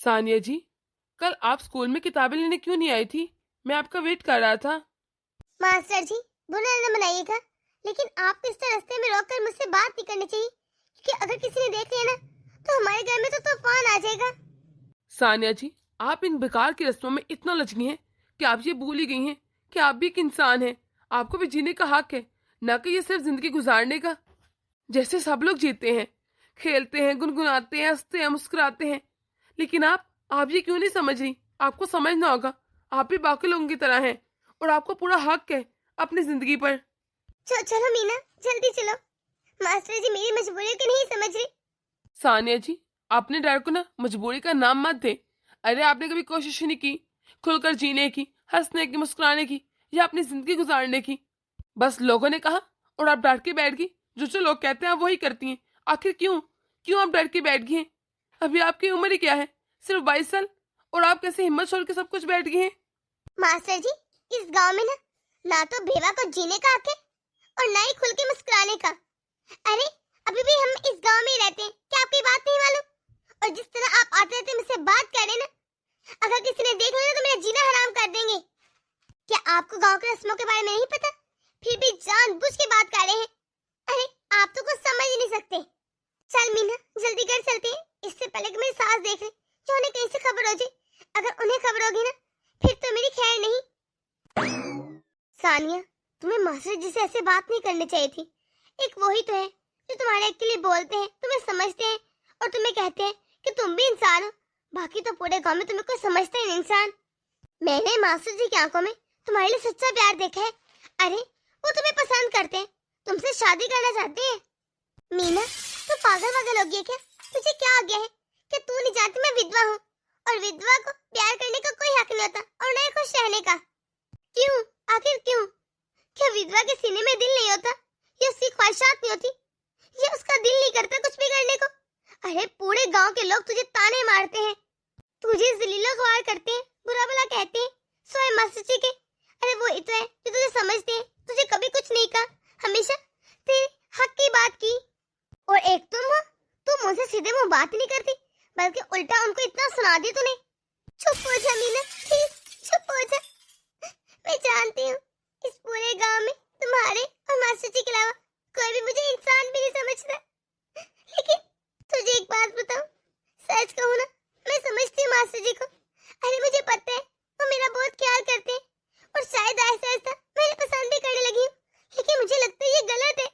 सानिया जी, कल आप स्कूल में किताबें लेने क्यों नहीं आई थी? मैं आपका वेट कर रहा था। मास्टर जी, बुरा न मनाइएगा, लेकिन आपको इस तरह रास्ते में रोककर मुझसे बात नहीं करनी चाहिए, क्योंकि अगर किसी ने देख लिया ना, तो हमारे घर में तो तूफान आ जाएगा। सानिया जी, आप इन बेकार की रस्मों में इतना लचनी हैं कि आप ये भूल ही गई हैं कि आप भी एक इंसान हैं। आपको भी जीने का हक है, न कि ये सिर्फ जिंदगी गुजारने का। जैसे सब लोग जीते हैं, खेलते हैं, गुनगुनाते हैं, हंसते हैं, मुस्कुराते हैं। लेकिन आप ये क्यों नहीं समझ रही? आपको समझना होगा, आप भी बाकी लोगों की तरह हैं और आपको पूरा हक है अपनी जिंदगी पर। चलो मीना, जल्दी चलो। मास्टर जी मेरी मजबूरी को नहीं समझ रही। सानिया जी, अपने डर को ना मजबूरी का नाम मत दे। अरे आपने कभी कोशिश ही नहीं की खुलकर जीने की, हंसने की, मुस्कुराने की या अपनी जिंदगी गुजारने की। बस लोगों ने कहा और आप डर के बैठ गई। जो जो लोग कहते हैं आप वही करती हैं। आखिर क्यों क्यों आप डर के बैठ गई हैं? अभी आपकी उम्र ही क्या है? सिर्फ 22 साल, और आप कैसे हिम्मत छोड़ के सब कुछ बैठ गई हैं? मास्टर जी, इस गांव में ना तो बेवा को जीने का हक है और ना ही खुल के मुस्कुराने का। अरे अभी भी हम इस गांव में ही रहते हैं, क्या आपकी बात नहीं मालूम? और जिस तरह आप आते रहते मुझसे बात कर रहे ना, अगर किसी ने देख लिया तो मेरा जीना हराम कर देंगे। क्या आपको गांव के रस्मों के बारे में नहीं पता? फिर भी जानबूझ के बात कर रहे हैं। अरे आप तो कुछ समझ ही नहीं सकते। चल मीना, जल्दी घर चलते हैं, इससे पहले कि मेरी सास देख ले, कि उन्हें कहीं से खबर हो जाए। अगर उन्हें खबर होगी ना, फिर तो मेरी खैर नहीं। सानिया, तुम्हें मास्टर जी से ऐसे बात नहीं करनी चाहिए थी। एक वही तो है जो तुम्हारे के लिए बोलते हैं, तुम्हें समझते हैं और तुम्हें कहते हैं कि तुम भी इंसान हो। बाकी तो पूरे गांव में तुम्हें कोई समझता ही नहीं इंसान। मैंने मास्टर जी की आंखों में तुम्हारे लिए सच्चा प्यार देखा है। अरे वो तुम्हें पसंद करते हैं, तुमसे शादी करना चाहते हैं। मीना, तू पागल वागल हो गई है क्या? तुझे क्या आ गया है कि तू नहीं जानती मैं विधवा हूँ, और विधवा को प्यार करने का कोई हक नहीं होता और न ही खुश रहने का। क्यों? आखिर क्यों? क्या विधवा के सीने में दिल नहीं होता, या उसकी ख्वाहिशात नहीं होती, या उसका दिल नहीं करता कुछ भी करने को? अरे पूरे गांव के लोग तुझे ताने मारते हैं, तुझे जलीलो ख्वार करते हैं, बुरा भला कहते हैं, सोए मास्टर जी के। अरे वो इतना है जो तुझे समझते हैं, तुझे कभी कुछ नहीं कहा, हमेशा तेरे हक की बात की। और एक तुम हो, तुम मुझसे सीधे मुंह बात नहीं करती, बल्कि उल्टा उनको इतना सुना दी तूने। चुप हो जा मीना, प्लीज चुप हो जा। मैं जानती हूँ इस पूरे गांव में तुम्हारे और मास्टर जी के अलावा कोई भी मुझे इंसान भी नहीं समझता। लेकिन तुझे एक बात बताऊं, सच कहूँ ना, मैं समझती हूँ मास्टर जी को। अरे मुझे पता है वो मेरा बहुत ख्याल करते हैं, और शायद ऐसा ऐसा मेरे पसंद भी करने लगी हूँ। लेकिन मुझे लगता है ये गलत है।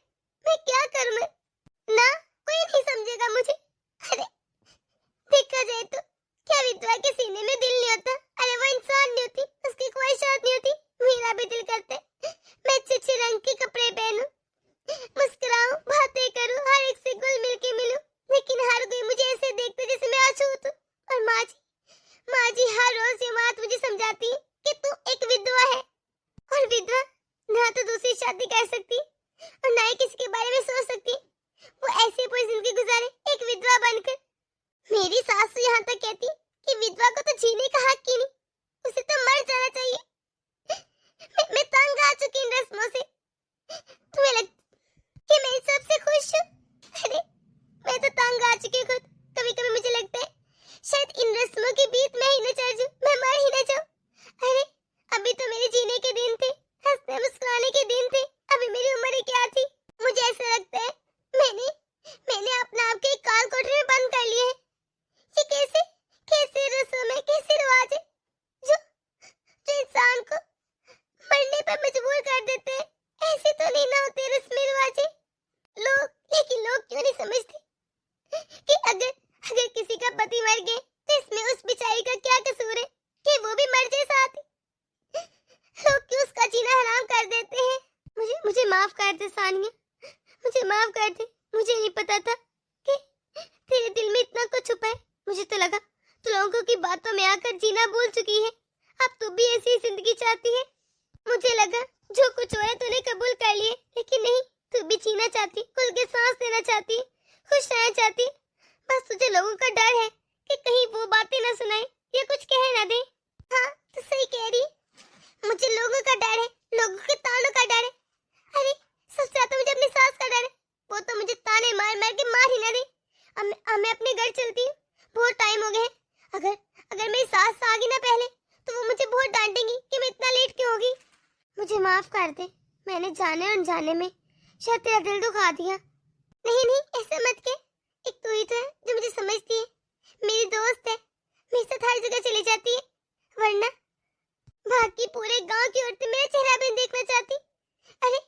मैं क्या करूँ? मैं ना, कोई नहीं समझेगा मुझे। अरे देखा जाए तो क्या विधवा के सीने में दिल नहीं होता? अरे वो इंसान नहीं होती, उसकी ख्वाहिशात नहीं होती। मेरा भी दिल करता है मैं अच्छे अच्छे रंग के कपड़े पहनूं, मुस्कुराऊं, बातें करूं, हर एक से घुल मिल के मिलूं। लेकिन हर कोई मुझे ऐसे देखता जैसे मैं अछूत हूं। और माँ जी हर रोज ये बात मुझे समझाती है कि तू एक विधवा है, और विधवा ना तो दूसरी शादी कर सकती और ना ही किसी के बारे में सोच सकती। वो ऐसे पूरी जिंदगी गुजारे एक विधवा बनकर। मेरी सास तो यहाँ तक कहती कि विधवा को तो जीने का हक ही नहीं, उसे तो मर जाना चाहिए। मैं तंग आ चुकी इन रस्मों से। तुम्हें लगता कि मैं सबसे खुश हूँ? अरे मैं तो तंग आ चुकी खुद। कभी कभी मुझे लगता है शायद इन रस्मों के बीच मैं ही न चढ़ जाऊं, मैं मर ही न जाऊं। अरे अभी तो मेरे जीने के दिन थे, हंसने मुस्कुराने के दिन थे। अभी मेरी उम्र क्या थी? मुझे ऐसा लगता है मैंने मैंने अपना आप के काल कोठरी में बंद कर लिया है। ये कैसे कैसे रस्म है, कैसे रिवाज है जो जो इंसान को मरने पर मजबूर कर देते हैं? ऐसे तो नहीं ना होते रस्म रिवाज लोग। लेकिन लोग क्यों नहीं समझते कि अगर अगर किसी का पति मर गए तो इसमें उस बेचारी का क्या कसूर है कि वो भी मर जाए साथ ही? लोग क्यों उसका जीना हराम कर देते हैं? मुझे मुझे माफ कर दे सानिया, मुझे माफ कर दे। मुझे नहीं पता था कि तेरे दिल में इतना कुछ छुपा है। मुझे तो लगा तू लोगों की बातों में आकर जीना भूल चुकी है, अब तू भी ऐसी जिंदगी चाहती है। मुझे लगा जो कुछ हो है तूने कबूल कर लिए, लेकिन नहीं, तू भी जीना चाहती, खुल के सांस लेना चाहती, खुश रहना चाहती। बस तुझे लोगों का डर है कि कहीं वो बातें ना सुनाए या कुछ कह ना दे। हाँ तू सही कह रही है, मुझे लोगों का डर है, लोगों के तानों का डर है। अरे सबसे ज्यादा मुझे अपनी सास का डर है, वो तो मुझे ताने मार मार के मार ही ना दे। अब मैं अपने घर चलती हूँ, बहुत टाइम हो गया है। अगर माफ कर दे, मैंने जाने अनजाने में शायद तेरा दिल दुखा दिया। नहीं नहीं, ऐसा मत कह। एक तू ही तो है जो मुझे समझती है, मेरी दोस्त है, मेरे साथ हर जगह चली जाती है, वरना बाकी पूरे गांव की औरतें मेरा चेहरा भी देखना चाहती। अरे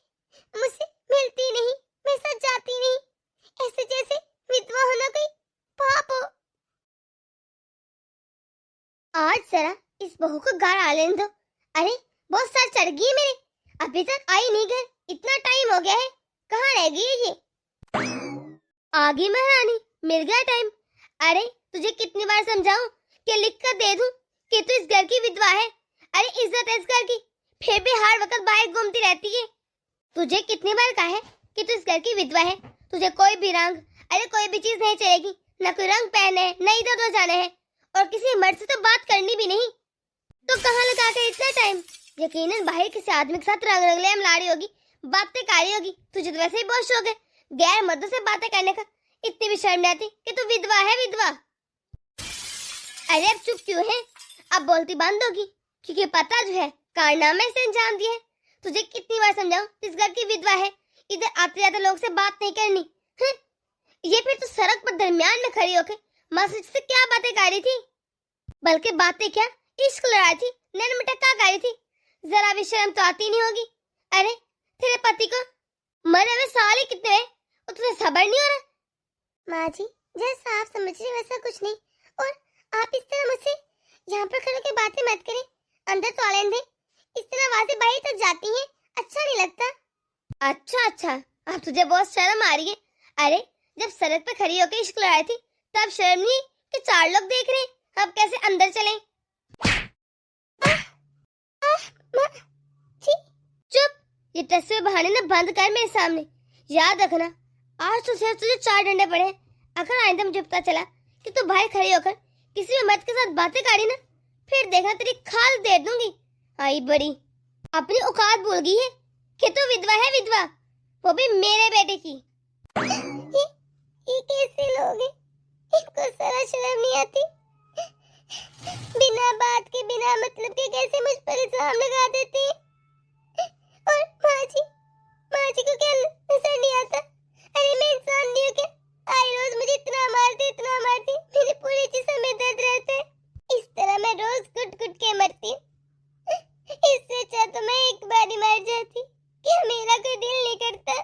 मुझसे मिलती नहीं, मेरे साथ जाती नहीं, ऐसे जैसे विधवा होना कोई पाप हो। आज जरा इस बहू को घर आ लेने दो। अरे बहुत सर चढ़ गई है मेरे, अभी तक आई नहीं घर, इतना टाइम हो गया है, कहाँ रह गई है ये? आ गई महारानी, मिल गया टाइम। अरे तुझे कितनी बार समझाऊं कि लिख कर दे दूं कि तू इस घर की विधवा है। अरे इज्जत है इस घर की, फिर भी हर वक्त बाहर घूमती रहती है। तुझे कितनी बार कहा है कि तू इस घर की विधवा है, तुझे कोई भी रंग, अरे कोई भी चीज नहीं चलेगी, न कोई रंग पहने है, न इधर उधर जाना है, और किसी मर्द से तो बात करनी भी नहीं। तो कहाँ लगा कर इतना टाइम? यकीनन बाहर किसी आदमी के साथ रंग रंगले ला रही होगी, बातें कर रही होगी। तुझे तो वैसे ही बहुत शौक है गैर मर्दों से बातें करने का, इतनी भी शर्म नहीं आती कि तू विधवा है विधवा। अरे अब चुप क्यों है? अब बोलती बंद होगी, क्योंकि पता जो है कारनामे से अंजाम दिए। तुझे कितनी बार समझाऊं इस घर की विधवा है, इधर आते जाते लोग से बात नहीं करनी है? ये फिर तो सड़क पर दरमियान में खड़ी होकर मस्जिद से क्या बातें कर रही थी? बल्कि बातें क्या, इश्क लड़ा थी, नैन मटक्का कर रही थी। जरा भी शर्म तो आती नहीं होगी। अरे तेरे पति को मरे हुए साल ही कितने हैं और तुझे सब्र नहीं हो रहा? माँ जी जैसा आप समझ रहे वैसा कुछ नहीं, और आप इस तरह मुझसे यहाँ पर खड़े के बातें मत करें, अंदर तो आने दे। इस तरह आवाजें बाहर तक जाती हैं, अच्छा नहीं लगता। अच्छा, अब तुझे बहुत शर्म आ रही है। अरे जब सड़क पे खड़ी होकर इश्क लड़ाई थी तब शर्म नहीं कि 4 लोग देख रहे हैं, अब कैसे अंदर चलें? चुप, ये टस्से बहाने ना बंद कर मेरे सामने। याद रखना आज तो सिर्फ तुझे 4 डंडे पड़े हैं। अगर आइंदा मुझे पता चला कि तू बाहर खड़ी होकर किसी भी मर्द के साथ बातें करी ना, फिर देखना तेरी खाल दे दूंगी। आई बड़ी अपनी औकात भूल गई है कि तू विधवा है विधवा, वो भी मेरे बेटे की। ये कैसे लोग हैं? इनको जरा शर्म नहीं आती? बिना बात के बिना मतलब के कैसे मुझ पर इल्जाम लगा देते हैं? और माँ जी को क्या नजर नहीं आता? अरे मैं इंसान नहीं हूँ क्या? आए रोज मुझे इतना मारती, मेरे पूरे जिस्म में दर्द रहता है। इस तरह मैं रोज कुट के मरती हूँ। इससे अच्छा तो मैं एक बार ही मर जाती। क्या मेरा कोई दिल नहीं करता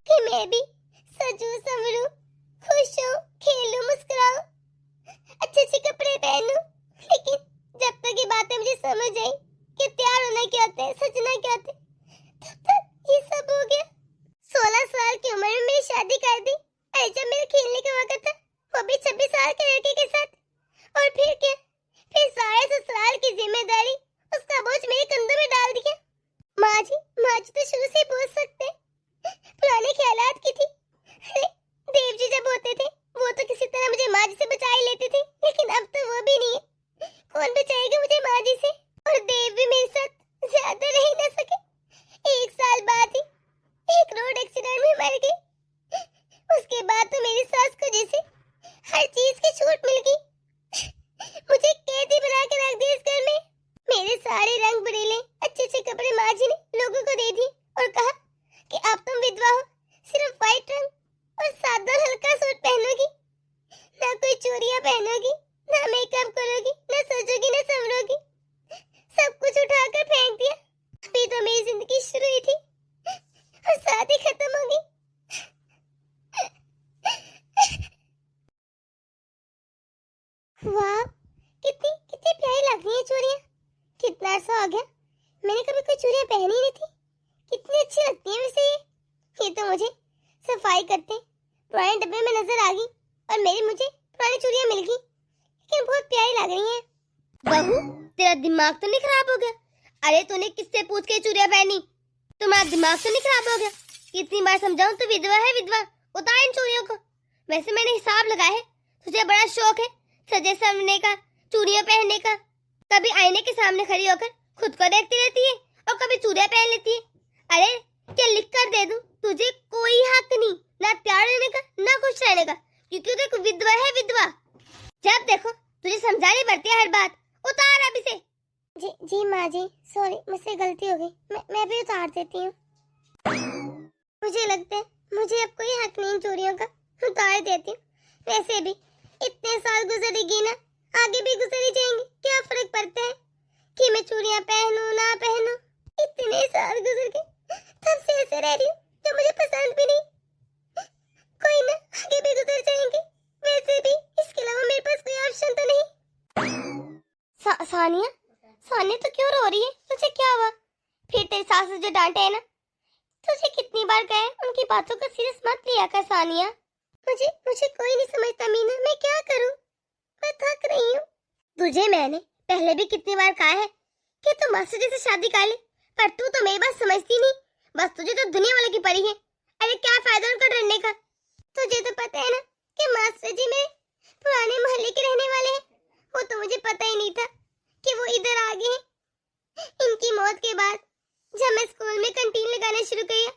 कि मैं भी सजूं संवरूं, खुश हूँ, खेलूं, मुस्कुराऊं, अच्छे कपड़े पहनूं? लेकिन जब तक ये बातें मुझे समझ आई कि तैयार होना क्या होता है, सजना क्या होता है, तब तक ये सब हो गया। 16 साल की उम्र में मेरी शादी कर दी। अरे जब मेरे खेलने का वक्त था, वो भी 26 साल के लड़के के साथ। और फिर क्या, फिर सारे ससुराल की जिम्मेदारी, उसका बोझ मेरे कंधों में डाल दिया। माँ जी तो शुरू से बोल सकते, पुराने ख्यालात की थी। अरे देव जी जब होते थे वो तो किसी तरह मुझे माँ जी से बचा ही लेते थे, लेकिन अब तो वो भी नहीं है। कौन बचाएगा मुझे माँ जी से? और देव भी मेरे साथ ज्यादा रह ही न सके। 1 साल बाद ही एक रोड एक्सीडेंट में मर गई। उसके बाद तो मेरी सास को जैसे हर चीज की छूट मिल गई। मुझे कैदी बना के रख दिया इस घर में। मेरे सारे रंग बरेले, अच्छे कपड़े माँ जी ने लोगों को दे दिए और कहा कि अब तुम विधवा हो, सिर्फ व्हाइट रंग और सादा हल्का सूट पहनोगी, ना कोई चूड़ियां पहनोगी, ना मेकअप करोगी, ना सजोगी, ना संवरोगी। सब कुछ उठाकर फेंक दिया। अभी तो मेरी जिंदगी शुरू हुई थी और साथ ही खत्म होगी। वाह, कितनी प्यारी लग रही है चूड़ियां। कितना अर्सा हो गया मैंने कभी कोई चूड़ियां पहनी नहीं थी। कितनी अच्छी लगती है वैसे ये तो मुझे सफाई करते पुराने डब्बे में नजर आ गई और मुझे पुरानी चूड़ियां मिल गई, लेकिन बहुत प्यारी लग रही हैं। बहू तेरा दिमाग तो नहीं खराब हो गया? अरे तूने किससे पूछ के चूड़ियां पहनी? तुम्हारा दिमाग तो नहीं खराब हो गया? कितनी बार समझाऊं तू विधवा है विधवा, उतार इन चूड़ियों को। वैसे मैंने हिसाब लगाया है तुझे बड़ा शौक है सजे संवरने का, चूड़ियां पहनने का। कभी आईने के सामने खड़ी होकर खुद को देखती रहती है और कभी चूड़ियां पहन लेती है। अरे क्या लिख कर दे दूं? तुझे कोई हक नहीं, ना प्यार लेने का ना खुश रहने का, क्योंकि तू एक विधवा है विधवा। जब देखो तुझे समझानी पड़ती है हर बात। उतार अब इसे। जी जी माँ जी, सॉरी, मुझसे गलती हो गई। मैं भी उतार देती हूँ। मुझे लगता है मुझे अब कोई हक नहीं चूड़ियों का, उतार देती हूँ। वैसे भी इतने साल गुजरेगी ना, आगे भी गुजरी जाएंगे, क्या फर्क पड़ता है कि मैं चूड़ियां पहनूं ना पहनूं। इतने साल गुजर गए, तब से ऐसे रह रही हूँ जो मुझे पसंद भी नहीं। कोई ना, आगे भी गुजर जाएंगे। वैसे भी इसके अलावा मेरे पास कोई ऑप्शन तो नहीं। सानिया, सानिया तो क्यों रो रही है? तुझे क्या हुआ? फिर तेरी सास ने जो डांटे है ना, तुझे कितनी बार कहा है उनकी बातों का सीरियस मत लिया कर सानिया। मुझे कोई नहीं समझता मीना, मैं क्या करूं? मैं थक रही हूँ। तुझे मैंने पहले भी कितनी बार कहा है कि तू मास्टर जी से शादी कर ले, पर तू तो मेरी बात समझती नहीं। बस तुझे तो दुनिया वाले की पड़ी है। अरे क्या फायदा उनको डरने का? तुझे तो पता है ना कि मास्टर जी मेरे पुराने मोहल्ले के रहने वाले हैं। वो तो मुझे पता ही नहीं था कि वो इधर आ गए हैं। इनकी मौत के बाद जब मैं स्कूल में कैंटीन लगाना शुरू किया,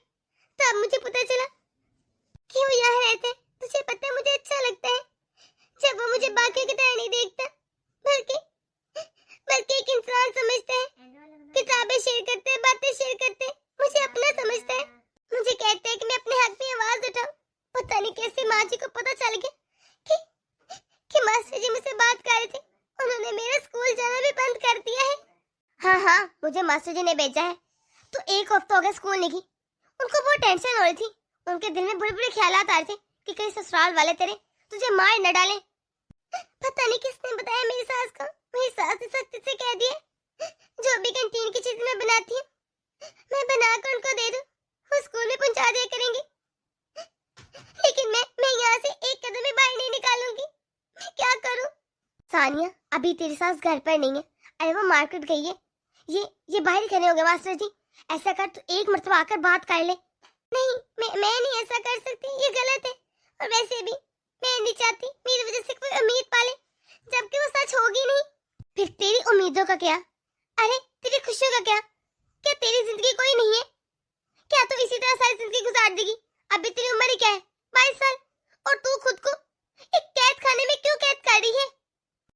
तब मुझे पता चला कि वो यहाँ रहते हैं। तुझे पता है मुझे अच्छा लगता है जब वो मुझे बाकी की तरह नहीं देखता, बल्कि बल्कि एक इंसान समझता है। किताबें शेयर करते हैं, बातें शेयर करते हैं, मुझे अपना समझता है। मुझे कहते हैं कि मैं अपने हक में आवाज उठाऊं। पता नहीं कैसे माँ जी को पता चल गया कि मास्टर जी मुझसे बात कर रहे थे। उन्होंने मेरा स्कूल जाना भी बंद कर दिया है। हाँ, मुझे मास्टर जी ने भेजा है। तो एक हफ्ता हो गया स्कूल नहीं की। उनको बहुत टेंशन हो रही थी। उनके दिल में बुरे बुरे ख्यालात आ रहे थे कि कहीं ससुराल वाले तेरे तुझे मार न डालें। पता नहीं किसने बताया मेरी सास को। मेरी सास ने सख्ती से कह दिया जो भी कैंटीन की चीज मैं बनाती हूँ मैं बनाकर उनको दे दूं, वो स्कूल में पहुंचा दिया करेंगे। लेकिन मैं यहाँ से एक कदम भी बाहर नहीं निकालूंगी। मैं क्या करूँ? सानिया, अभी तेरी सास घर पर नहीं है। अरे वो मार्केट गई है। ये बाहर ही खड़े हो गए मास्टर जी। ऐसा कर, तू एक मर्तबा आकर बात कर ले। नहीं, मैं नहीं ऐसा कर सकती, ये गलत है। और वैसे भी मैं नहीं चाहती मेरी वजह से कोई उम्मीद पाले जबकि वो सच होगी नहीं। फिर तेरी उम्मीदों का क्या? अरे तेरी खुशियों का क्या? क्या तेरी जिंदगी कोई नहीं है? क्या तू इसी तरह सारी जिंदगी गुजार देगी? अभी तेरी उम्र ही क्या है? 22 साल। और तू खुद को एक कैद खाने में क्यों कैद कर रही है?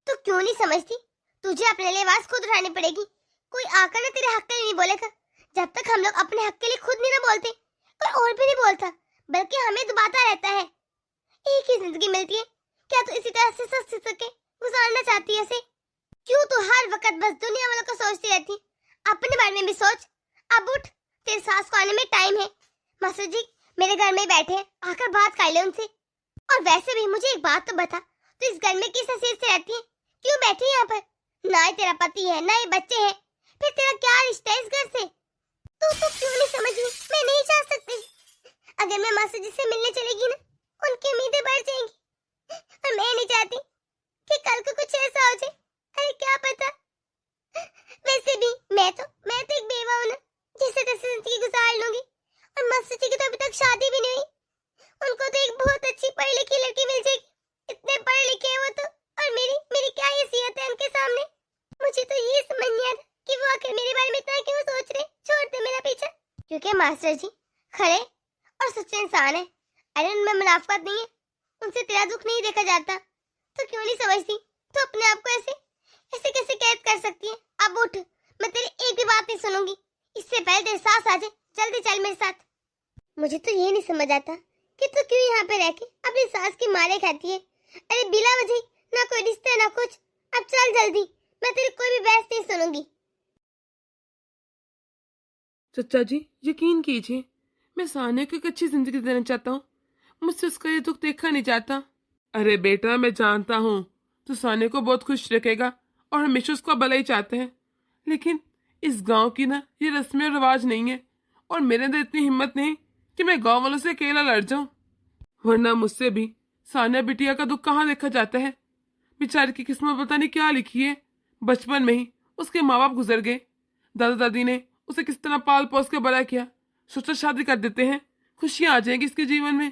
तू क्यों नहीं समझती? तुझे अपने लिए आवाज खुद उठानी पड़ेगी। कोई आकर ना तेरे हक के लिए नहीं बोलेगा। जब तक हम लोग अपने हक के लिए खुद नहीं ना बोलते, कोई और भी नहीं बोलता, बल्कि हमें दबाता रहता है। एक ही जिंदगी मिलती है, क्या तू इसी तरह से सच के गुजारना चाहती है इसे? क्यों तू हर वक्त बस दुनिया वालों को सोचती रहती? अपने बारे में भी सोच। अब उठ, तेरे सास को आने में टाइम है। मास्टर जी मेरे घर में बैठे हैं, आकर बात कर ले उनसे। और वैसे भी मुझे एक बात तो बता, तू इस घर में किस हैसियत से रहती है? क्यों बैठी है यहाँ पर? ना ही तेरा पति है, ना ही बच्चे हैं, फिर तेरा क्या रिश्ता है इस घर से? तू क्यों नहीं समझ रही? मैं नहीं चाह सकती। अगर मैं मास्टर जी से मिलने चलेगी ना, उनकी उम्मीदें बढ़ जाएंगी। और मैं नहीं चाहती कि कल को कुछ ऐसा हो जाए। अरे क्या पता। वैसे भी मैं तो एक बेवा हूँ ना, जिसे तैसे जिंदगी गुजार लूंगी। और मास्टर जी की तो अभी तक शादी भी नहीं हुई। उनको तो एक बहुत अच्छी पढ़ी लिखी लड़की मिल जाएगी। इतने पढ़े लिखे हैं वो तो, और मेरी क्या हैसियत है उनके सामने? मुझे तो ये समझ नहीं आता कि वो आखिर मेरे बारे में इतना क्यों सोच रहे। छोड़ दे मेरा पीछा। क्योंकि मास्टर जी खरे और सच्चे इंसान है। अरे उनमें मुनाफत नहीं है, उनसे तेरा दुख नहीं देखा जाता। तो क्यों नहीं समझती? तो अपने आप को ऐसे कैसे कैद कर सकती है? अब उठ, मैं तेरी एक भी बात नहीं सुनूंगी। इससे पहले तेरी सास आ जाए। जल्दी चल मेरे साथ। मुझे तो ये नहीं समझ आता कि तू क्यों यहाँ पे रह के अपनी सास की मारे खाती है। अरे बिला वजह ना कोई रिश्ता ना कुछ। अब चल जल्दी, मैं तेरी कोई भी बहस नहीं सुनूंगी। चचा जी यकीन कीजिए, मैं सानिया को एक अच्छी जिंदगी देना चाहता हूँ। मुझसे उसका ये दुख देखा नहीं चाहता। अरे बेटा, मैं जानता हूँ तो सानिया को बहुत खुश रखेगा और हमेशा उसका भला ही चाहते हैं, लेकिन इस गांव की ना ये रस्में और रिवाज नहीं है, और मेरे अंदर इतनी हिम्मत नहीं कि मैं गांव वालों से अकेला लड़ जाऊं। वरना मुझसे भी सानिया बिटिया का दुख कहाँ देखा जाता है। बेचारी की किस्मत पता नहीं क्या लिखी है। बचपन में ही उसके माँ बाप गुजर गए। दादा दादी ने उसे किस तरह पाल पोस के बड़ा किया। सोचा शादी कर देते हैं, खुशियां आ जाएंगी इसके जीवन में।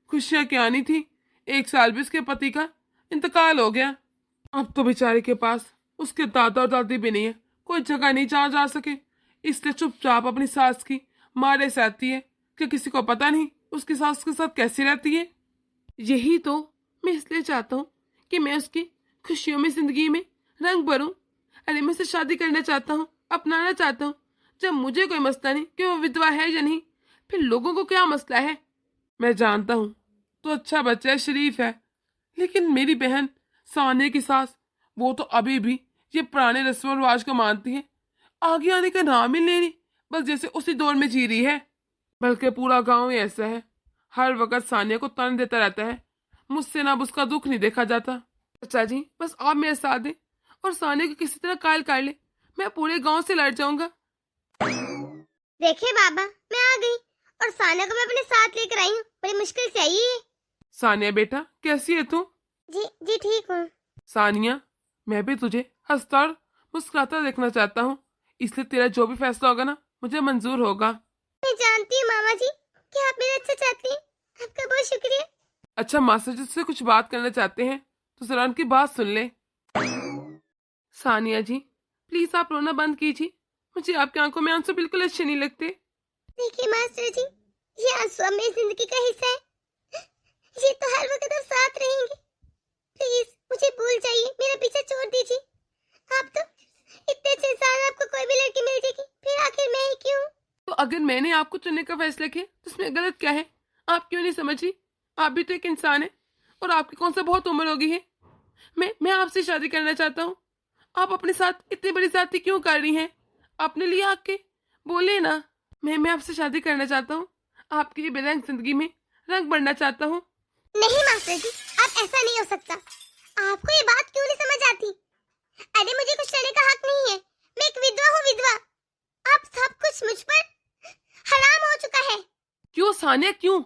खुशियां क्या आनी थी, 1 साल भी उसके पति का इंतकाल हो गया। अब तो बेचारे के पास उसके दादा और दादी भी नहीं है, कोई जगह नहीं जहाँ जा सके। इसलिए चुपचाप अपनी सास की मारे सहती है कि किसी को पता नहीं उसकी सास के साथ कैसी रहती है। यही तो मैं इसलिए चाहता हूँ कि मैं उसकी खुशियों में जिंदगी में रंग भरूं। अरे मैं उससे शादी करना चाहता हूँ, अपनाना चाहता हूँ। जब मुझे कोई मसला नहीं कि वो विधवा है या नहीं, फिर लोगों को क्या मसला है? मैं जानता हूँ तो अच्छा बच्चा है, शरीफ है, लेकिन मेरी बहन सानिया की सास, वो तो अभी भी ये पुराने रस्म रिवाज को मानती है। आगे आने का नाम ही नहीं रही, बस जैसे उसी दौर में जी रही है। बल्कि पूरा गांव ही ऐसा है, हर वक्त सानिया को ताने देता रहता है। मुझसे ना अब उसका दुख नहीं देखा जाता। चाचा जी, बस आप मेरे साथ दें और सानिया को किसी तरह कायल कर ले, मैं पूरे गांव से लड़ जाऊंगा। देखिए बाबा, मैं आ गई और सानिया को मैं अपने साथ लेकर आई हूँ। बड़ी मुश्किल से आई है। सानिया बेटा, कैसी है तू? जी जी ठीक हूँ। सानिया, मैं भी तुझे हंसता और मुस्कुराता देखना चाहता हूँ, इसलिए तेरा जो भी फैसला होगा ना, मुझे मंजूर होगा। मैं जानती हूँ मामा जी कि आप मेरा अच्छा चाहते हैं। आपका बहुत शुक्रिया। अच्छा, मास्टर जी से कुछ बात करना चाहते हैं तो जरा उनकी बात सुन ले। सानिया जी, प्लीज आप रोना बंद कीजिए, मुझे आपकी आंखों में आंसू बिल्कुल अच्छे नहीं लगते। देखिए मास्टर जी, ये आंसू अब मेरी जिंदगी का हिस्सा है। ये तो हर वक्त अब साथ रहेंगे। प्लीज मुझे भूल जाइए, मेरा पीछा छोड़ दीजिए। आप तो इतने अच्छे इंसान, आपको कोई भी लड़की मिल जाएगी, फिर आखिर मैं ही क्यों? तो अगर मैंने आपको चुनने का फैसला किया तो उसमें गलत क्या है? आप क्यों नहीं समझ रही? आप भी तो एक इंसान है और आपकी कौन सा बहुत उम्र हो गई है। मैं आपसे शादी करना चाहता हूँ। आप अपने साथ इतनी बड़ी जाति क्यों कर रही हैं? अपने लिए आके बोले ना। मैं आपसे शादी करना चाहता हूँ, आपकी बेरंग जिंदगी में रंग भरना चाहता हूँ। नहीं मास्टर जी, अब ऐसा नहीं हो सकता। आपको ये बात क्यों नहीं समझ आती? अरे मुझे कुछ करने का हक नहीं है। मैं एक विधवा हूँ, विधवा। अब सब कुछ मुझ पर हराम हो चुका है। क्यों सानिया, क्यों?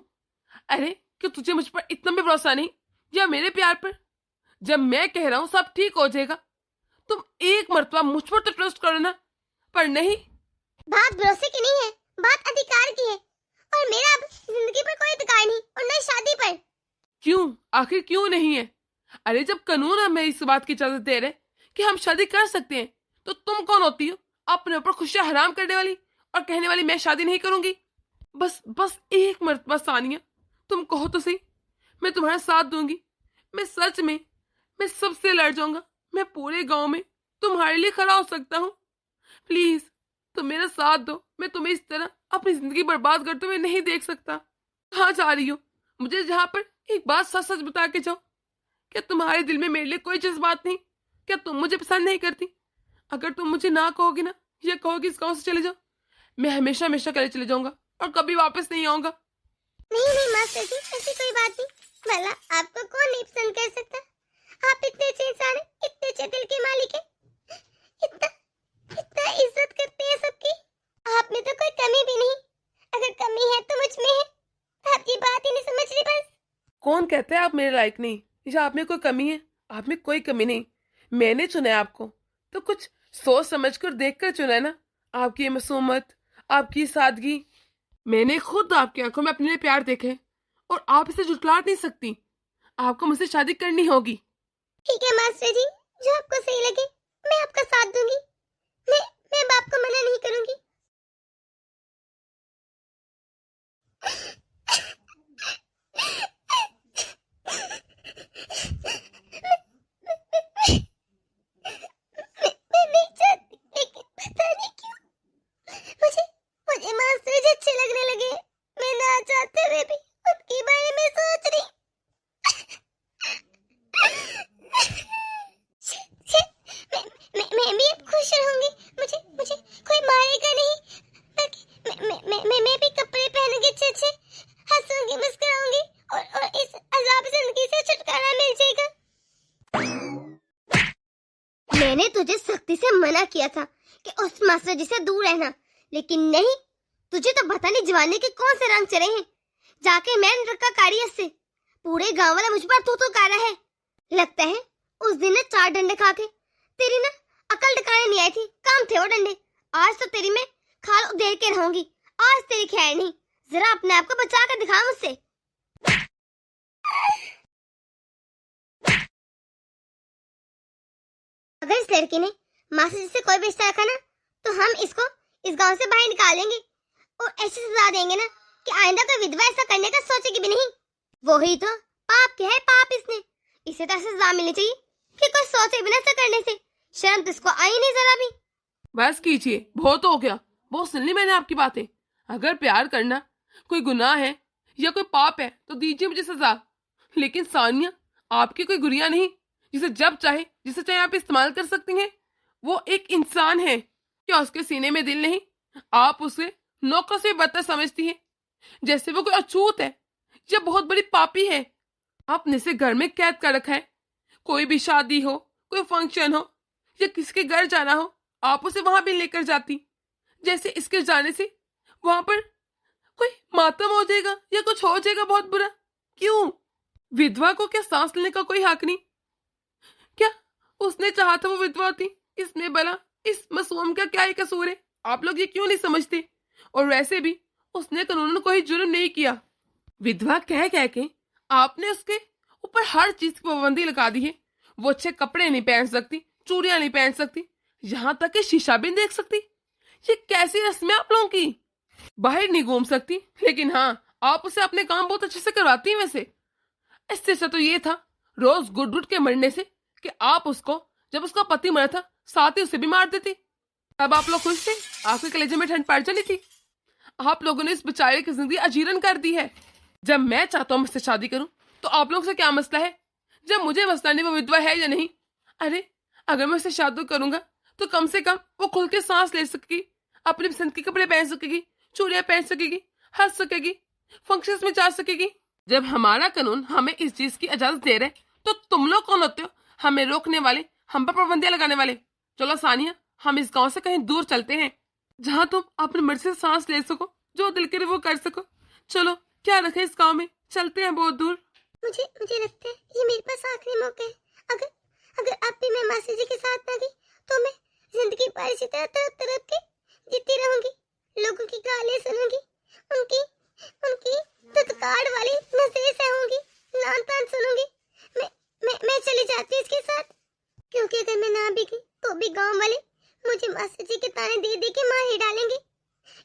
अरे क्यों तुझे मुझ पर इतना भी भरोसा नहीं या मेरे प्यार पर? जब मैं कह रहा हूँ सब ठीक हो जाएगा, तुम एक मर्तबा मुझ पर तो ट्रस्ट करो ना। पर नहीं। बात भरोसे की नहीं है, बात अधिकार की है। और मेरा अब जिंदगी पर कोई अधिकार नहीं और न ही शादी पर। क्यों? आखिर क्यों नहीं है? अरे जब कानून हमें इस बात की इजाजत दे रहे कि हम शादी कर सकते हैं, तो तुम कौन होती हो अपने ऊपर खुशियां हराम करने वाली और कहने वाली मैं शादी नहीं करूंगी? बस बस एक मर्तबा सानिया, तुम कहो तो सही, मैं तुम्हारा साथ दूंगी। मैं सच में, मैं सबसे लड़ जाऊंगा। मैं पूरे गांव में तुम्हारे लिए खड़ा हो सकता हूँ। प्लीज तुम मेरा साथ दो। मैं तुम्हें इस तरह अपनी जिंदगी बर्बाद करते हुए नहीं देख सकता। कहाँ जा रही हो? मुझे जहाँ पर एक बात सच सच बता के जाओ। क्या तुम्हारे दिल में मेरे लिए कोई जज्बात नहीं? क्या तुम मुझे पसंद नहीं करती? अगर तुम मुझे ना कहोगी ना, या कहोगी इस गांव से चले जाओ, मैं हमेशा हमेशा करे चले जाऊंगा और कभी वापस नहीं आऊंगा। नहीं नहीं मास्टर जी, ऐसी कोई बात नहीं। भला आपको कौन नहीं पसंद कर सकता? आप इतने अच्छे इंसान हैं, इतने अच्छे दिल के मालिक हैं, इतना इतना इज्जत करते हैं सबकी। आप में तो कोई कमी भी नहीं। अगर कमी है तो मुझ में है। आप ये बात ही नहीं समझ रही बस। कौन कहता है आप मेरे लायक नहीं या आप में कोई कमी है? आप में कोई कमी नहीं। मैंने चुना है आपको, तो कुछ सोच समझ कर देख कर चुना है ना। आपकी ये मासूमियत, आपकी सादगी, मैंने खुद आपकी आंखों में अपने लिए प्यार देखे और आप इसे झुठला नहीं सकती। आपको मुझसे शादी करनी होगी। ठीक है मास्टर जी, जो आपको सही लगे मैं आपका साथ दूंगी। मैं बाप को मना नहीं करूंगी। मैं नहीं चाहती, लेकिन पता नहीं क्यों मुझे मुझे मास्टर जी अच्छे लगने लगे। मैं ना चाहते हुए भी उनके बारे में सोच रही। मैं भी अब खुश रहूंगी। मुझे मुझे कोई मारेगा नहीं। मैं भी कपड़े पहनूंगी अच्छे अच्छे, हंसूंगी, मुस्कुराऊंगी और इस अजाब जिंदगी से छुटकारा मिल जाएगा। मैंने तुझे सख्ती से मना किया था कि उस मास्टर जी से दूर रहना, लेकिन नहीं, तुझे तो पता नहीं जवानी के कौन से रंग चढ़े हैं। जाके मैंने रखा कारियत से, पूरे गांव वाला मुझ पर तू कारा है। लगता है उस दिन ने 4 डंडे खा के तेरी ना अकल ठिकाने नहीं आई थी। काम थे वो डंडे। आज तो तेरी मैं खाल उधेड़ के रहूंगी। आज तेरी खैर नहीं। जरा अपने आप को बचा कर दिखा मुझसे। अगर इस लड़की ने मास्टर जी से कोई भी रिश्ता रखा ना, तो हम इसको इस गांव से बाहर निकालेंगे और ऐसी सजा देंगे ना कि आइंदा कोई विधवा ऐसा करने का सोचेगी भी नहीं। वही तो पाप क्या है, पाप इसने। इसे तो ऐसी सजा मिलनी चाहिए कि कोई सोचे बिना ऐसा करने से। शर्म तो इसको आई नहीं जरा भी। बस कीजिए, बहुत हो गया। बहुत सुन ली मैंने आपकी बातें। अगर प्यार करना कोई गुनाह है या कोई पाप है तो दीजिए मुझे सजा। लेकिन सानिया, आपकी कोई गुड़िया नहीं जिसे जब चाहे जिसे चाहे आप इस्तेमाल कर सकती हैं। वो एक इंसान है। क्या उसके सीने में दिल नहीं? आप उसे नौकर से बदतर समझती हैं, जैसे वो कोई अछूत है या बहुत बड़ी पापी है। आपने इसे घर में कैद कर रखा है। कोई भी शादी हो, कोई फंक्शन हो या किसी के घर जाना हो, आप उसे वहां भी लेकर जाती, जैसे इसके जाने से वहां पर कोई मातम हो जाएगा या कुछ हो जाएगा बहुत बुरा। क्यों? विधवा को क्या सांस लेने का कोई हक नहीं? क्या उसने चाहा था वो विधवा होती? इसमें भला इस मासूम का क्या ही कसूर है? आप लोग ये क्यों नहीं समझते? और वैसे भी उसने कानूनन कोई जुर्म नहीं किया। विधवा कह कह के आपने उसके ऊपर हर चीज की पाबंदी लगा दी है। वो अच्छे कपड़े नहीं पहन सकती, चूड़ियां नहीं पहन सकती, यहाँ तक कि शीशा भी नहीं देख सकती। ये कैसी रस्में आप लोगों की? बाहर नहीं घूम सकती, लेकिन हाँ, आप उसे अपने काम बहुत अच्छे से करवाती हैं। वैसे इससे अच्छा तो ये था रोज गुड गुड के मरने से कि आप उसको, जब उसका पति मरा था, साथ ही उसे भी मार देती। तब आप लोग खुश थे, आपके कलेजे में ठंड पड़ चली थी। आप लोगों ने इस बेचारे की जिंदगी अजीरन कर दी है। जब मैं चाहता हूँ मुझसे शादी करूं तो आप लोगों से क्या मसला है? जब मुझे मसला नहीं वो विधवा है या नहीं। अरे अगर मैं उससे शादी करूंगा तो कम से कम वो खुल के सांस ले सकेगी, अपनी पसंद के कपड़े पहन सकेगी, चूड़ियां पहन सकेगी, हंस सकेगी, फंक्शंस में जा सकेगी। जब हमारा कानून हमें इस चीज की इजाजत दे रहे तो तुम लोग कौन होते हो हमें रोकने वाले, हम पर पाबंदियां लगाने वाले? चलो सानिया, हम इस गांव से कहीं दूर चलते हैं, जहां तुम अपनी मर्जी से सांस ले सको, जो दिल करे वो कर सको। चलो, क्या रखे इस गांव में, चलते हैं बहुत दूर। मुझे मुझे लगता है ये मेरे पास आखिरी मौका है। अगर अगर अब भी मैं मासी जी के साथ ना गई तो मैं जिंदगी भर इसी तरह तड़प तड़प के जीती रहूंगी, लोगों की गालियां सुनूंगी, उनकी उनकी धुतकार वाली नजरें सहूंगी, लान तान सुनूंगी। मैं चली जाती हूँ इसके साथ, क्योंकि अगर मैं ना भी गई तो भी गांव वाले मुझे मासी जी के ताने दे दे के मार ही डालेंगे।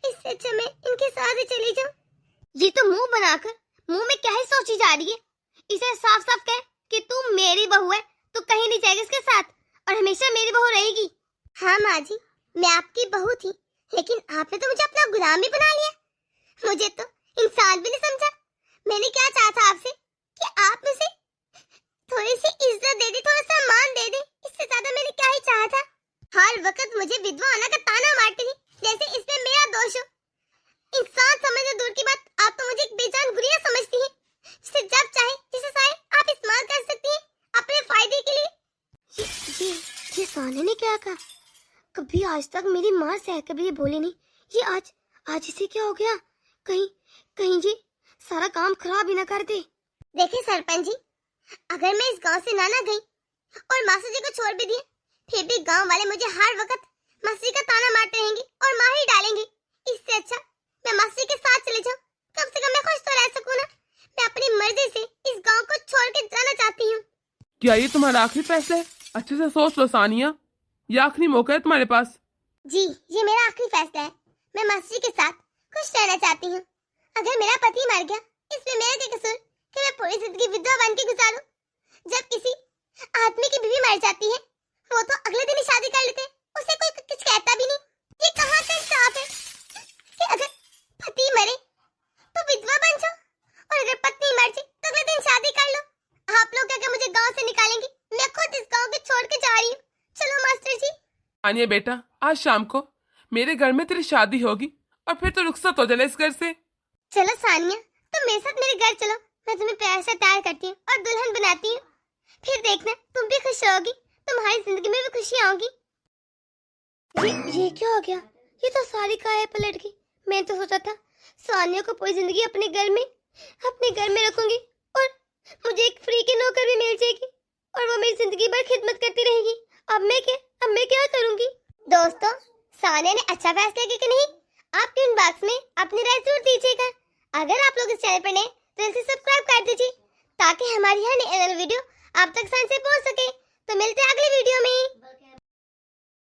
इससे अच्छा मैं इनके साथ ही चली जाऊं। ये तो मुंह बनाकर मुंह में क्या ही सोची जा रही है? इसे साफ साफ कह कि तू मेरी बहू है, तू कहीं नहीं जाएगी इसके साथ और हमेशा मेरी बहू रहेगी। हाँ माँ जी, मैं आपकी बहू थी, लेकिन आपने तो मुझे अपना गुलाम भी बना लिया। मुझे तो इंसान भी नहीं समझा। मैंने क्या चाहा था आपसे कि आप मुझे थोड़ी सी इज्जत दे दी, थोड़ा सा मान दे दे। इससे ज्यादा मैंने क्या ही चाहा था? हर वक्त मुझे विधवा होने का ताना मारती थी, जैसे इसमें मेरा दोष हो। इंसान समझना दूर की बात, आप तो मुझे एक बेजान गुड़िया समझती हैं, जिसे जब चाहे जिसे चाहे आप इस्तेमाल कर सकती हैं अपने फायदे के लिए। ये साने ने क्या कहा? कभी आज तक मेरी माँ से कभी ये बोली नहीं। ये आज इसे क्या हो गया? कहीं कहीं ये सारा काम खराब ही ना कर दे। देखिए सरपंच जी, अगर मैं इस गांव से ना गई और मासी जी को छोड़ भी दिए, फिर भी गांव वाले मुझे हर वक्त मासी जी का ताना मारते रहेंगे और मार ही डालेंगे। इससे अच्छा मैं मासी जी के साथ चले जाऊं, कम से कम मैं खुश तो रह सकूं ना। मैं अपनी मर्जी से इस गांव को छोड़ के जाना चाहती हूँ। क्या ये तुम्हारा आखिरी फैसला है? अच्छे से सोच लो सानिया, ये आखिरी मौका है तुम्हारे पास। जी, ये मेरा आखिरी फैसला है। मैं मासी जी के साथ खुश रहना चाहती हूँ। अगर मेरा पति मर गया, इसमें मेरा क्या कसूर कि मैं पूरी जिंदगी विधवा बन के गुजारूं? जब किसी आदमी की बीवी मर जाती है, वो तो अगले दिन ही शादी कर लेते हैं, उसे कोई कुछ कहता भी नहीं। ये कहाँ का इंसाफ है कि अगर पति मरे तो विधवा बन जाओ और अगर पत्नी मर जाए तो अगले दिन शादी कर लो। आप लोग अगर मुझे गांव से निकालेंगे, मैं खुद इस गांव को छोड़ के जा रही हूँ। चलो मास्टर जी। सानिया बेटा, आज शाम को मेरे घर में तेरी शादी होगी और फिर तो रुखसत हो जाना इस घर से। चलो सानिया, तुम मेरे साथ मेरे घर चलो, मैं तुम्हें प्यार से तैयार करती हूँ और दुल्हन बनाती हूँ। फिर देखना तुम भी खुश रहोगी, तुम्हारी जिंदगी में भी खुशियाँ होगी। ये क्या हो गया? ये तो सारी काया पलट गई। मैं तो सोचा था सानिया को पूरी जिंदगी अपने घर में रखूंगी और मुझे एक फ्री की नौकर भी मिल जाएगी और वो मेरी जिंदगी भर खिदमत करती रहेगी। अब मैं क्या करूंगी? दोस्तों, सानिया ने अच्छा फैसला किया कि नहीं? आप कमेंट बॉक्स में अपनी राय जरूर दीजिएगा। अगर आप लोग इस चैनल पर नए तो इसे सब्सक्राइब कर दीजिए ताकि हमारी हर नई वीडियो आप तक आसानी से पहुंच सके।